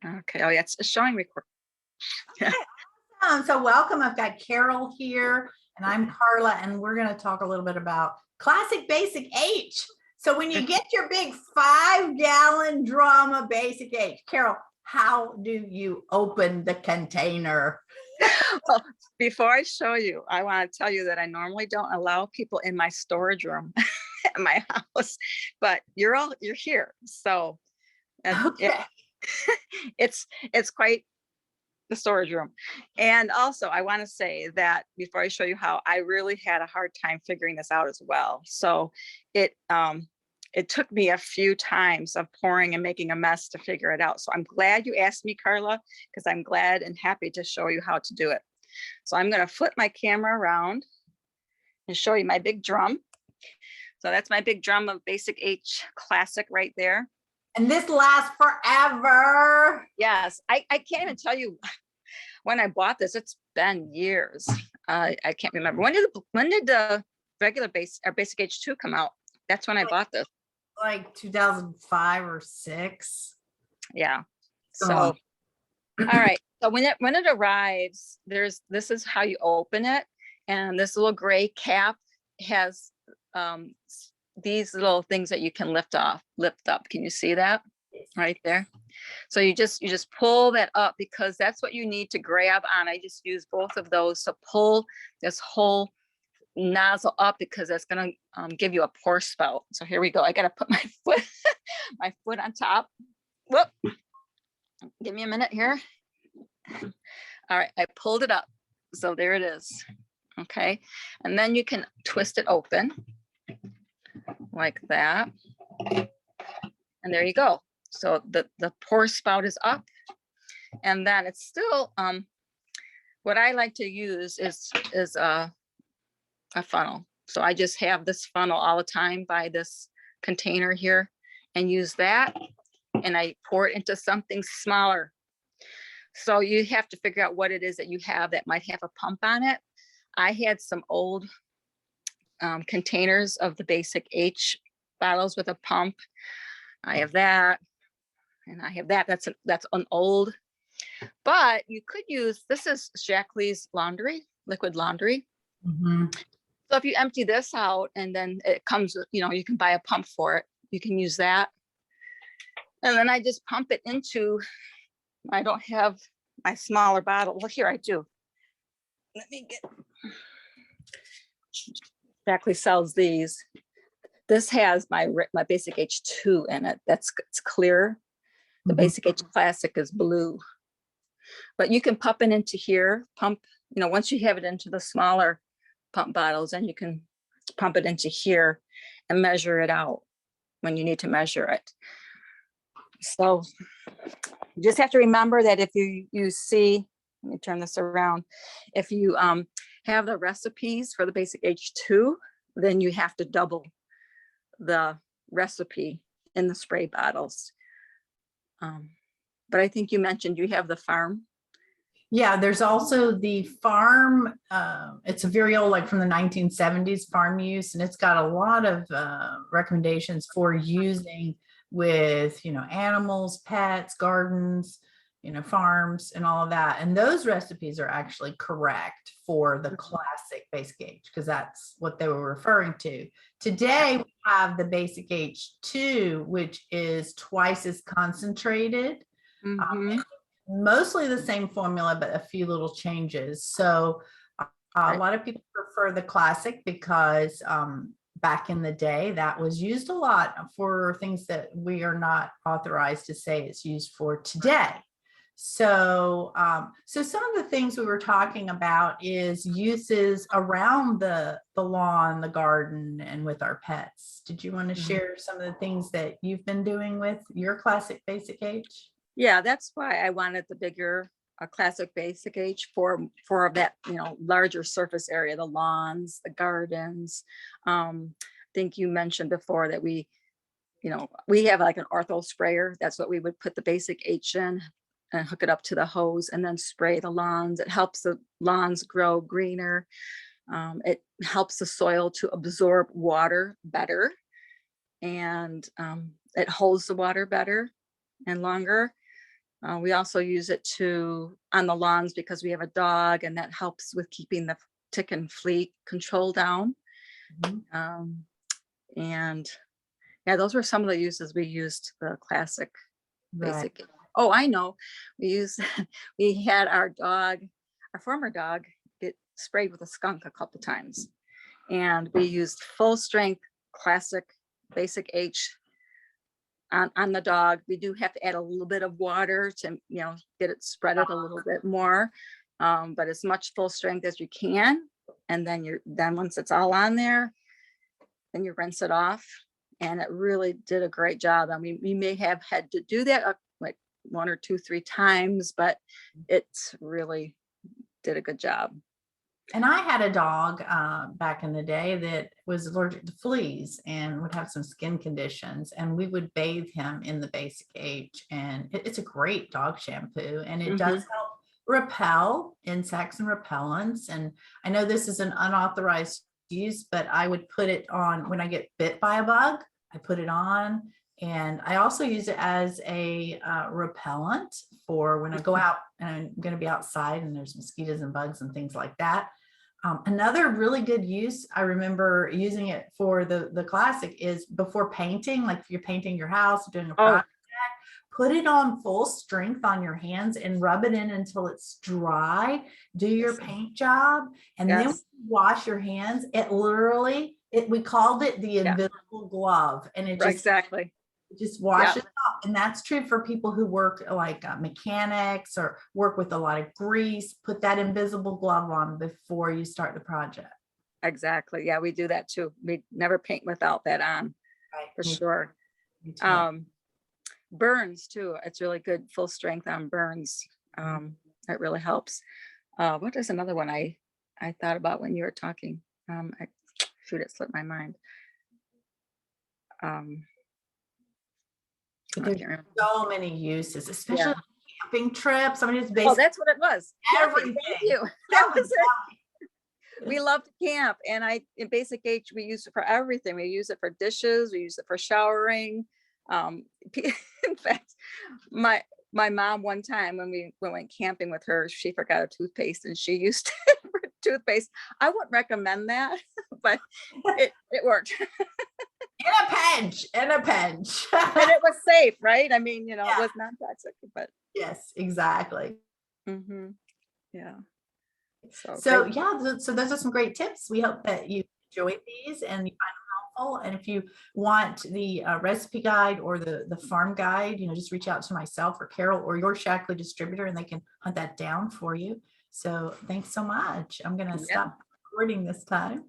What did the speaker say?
Okay. Oh, yeah, it's showing record. Yeah. Okay, so welcome. I've got Carol here, and I'm Carla, and we're going to talk a little bit about classic basic H. So when you get your big 5-gallon drum of basic H, Carol, how do you open the container? Well, before I show you, I want to tell you that I normally don't allow people in my storage room at my house, but you're here, so Okay. yeah, it's quite the storage room. And also, I want to say that before I show you how, I really had a hard time figuring this out as well. So it took me a few times of pouring and making a mess to figure it out. So I'm glad you asked me, Carla, because I'm glad and happy to show you how to do it. So I'm going to flip my camera around and show you my big drum. So that's my big drum of Basic H Classic right there. And this lasts forever. Yes, I can't even tell you when I bought this. It's been years. I can't remember. When did the regular Basic H2 come out? That's when I bought this. Like 2005 or 6. Yeah. So, all right. So when it arrives, this is how you open it. And this little gray cap has these little things that you can lift up. Can you see that right there? So you just pull that up, because that's what you need to grab on. I just use both of those to pull this whole nozzle up, because that's going to give you a pour spout. So here we go. I got to put my foot on top. Whoop. Give me a minute here. All right, I pulled it up. So there it is. Okay. And then you can twist it open like that. And there you go. So the pour spout is up. And then it's still, what I like to use is a funnel. So I just have this funnel all the time by this container here, and use that. And I pour it into something smaller. So you have to figure out what it is that you have that might have a pump on it. I had some old containers of the Basic H bottles with a pump. I have that, and I have that. That's an old, but you could use, this is Shackley's laundry, liquid laundry. Mm-hmm. So if you empty this out, and then it comes, you can buy a pump for it. You can use that. And then I just pump it into, I don't have my smaller bottle. Well, here I do. Let me get, Shackley sells these. This has my Basic H2 in it. It's clear. The Basic H Classic is blue. But you can pump it into here. Once you have it into the smaller pump bottles, then you can pump it into here and measure it out when you need to measure it. So you just have to remember that if you see, let me turn this around. If you have the recipes for the Basic H2, then you have to double the recipe in the spray bottles. But I think you mentioned you have the farm. Yeah, there's also the farm. It's a very old, like from the 1970s farm use, and it's got a lot of recommendations for using with, animals, pets, gardens, farms and all of that. And those recipes are actually correct for the classic Basic H, because that's what they were referring to. Today, we have the Basic H2, which is twice as concentrated. Mostly the same formula, but a few little changes. So a lot of people prefer the classic because back in the day, that was used a lot for things that we are not authorized to say it's used for today. So, so some of the things we were talking about is uses around the lawn, the garden, and with our pets. Did you want to share some of the things that you've been doing with your classic Basic H? Yeah, that's why I wanted the bigger classic Basic H for that, larger surface area, the lawns, the gardens. I think you mentioned before that we have like an ortho sprayer. That's what we would put the Basic H in and hook it up to the hose and then spray the lawns. It helps the lawns grow greener. It helps the soil to absorb water better, and it holds the water better and longer. We also use it on the lawns because we have a dog, and that helps with keeping the tick and flea control down. Mhm. And yeah, those were some of the uses we used the classic Right. basic. Oh, I know. We used we had our former dog get sprayed with a skunk a couple times, and we used full strength classic basic H on the dog. We do have to add a little bit of water to, get it spread it a little bit more, but as much full strength as you can. And then once it's all on there, then you rinse it off, and it really did a great job. I mean, we may have had to do that like 1 or 2, 3 times, but it really did a good job. And I had a dog back in the day that was allergic to fleas and would have some skin conditions, and we would bathe him in the basic H. And it's a great dog shampoo, and it does help repel insects and repellents. And I know this is an unauthorized use, but I would put it on when I get bit by a bug. I put it on, and I also use it as a repellent for when I go out and I'm going to be outside and there's mosquitoes and bugs and things like that. Another really good use, I remember using it for the classic, is before painting, like if you're painting your house, doing a project, put it on full strength on your hands and rub it in until it's dry. Do your paint job, and then when you wash your hands, it literally, we called it the invisible glove, and it just just washes off. And that's true for people who work like mechanics or work with a lot of grease. Put that invisible glove on before you start the project. Exactly. Yeah, we do that too. We never paint without that on, for sure. Burns too. It's really good full strength on burns. It really helps. What is another one I thought about when you were talking? Shoot, it slipped my mind. There's so many uses, especially camping trips. I mean, it's Oh, basically that's what it was. everything. Thank you. That was it. We love to camp, and in basic H we use it for everything. We use it for dishes. We use it for showering. In fact, my mom, one time when we went camping with her, she forgot a toothpaste and she used it for toothpaste. I wouldn't recommend that, but it worked. In a pinch. And it was safe, right? I mean, it was not toxic, but yes, exactly. Yeah. So those are some great tips. We hope that you enjoyed these and you find them helpful. And if you want the recipe guide or the farm guide, just reach out to myself or Carol or your Shackley distributor, and they can hunt that down for you. So thanks so much. I'm going to stop recording this time.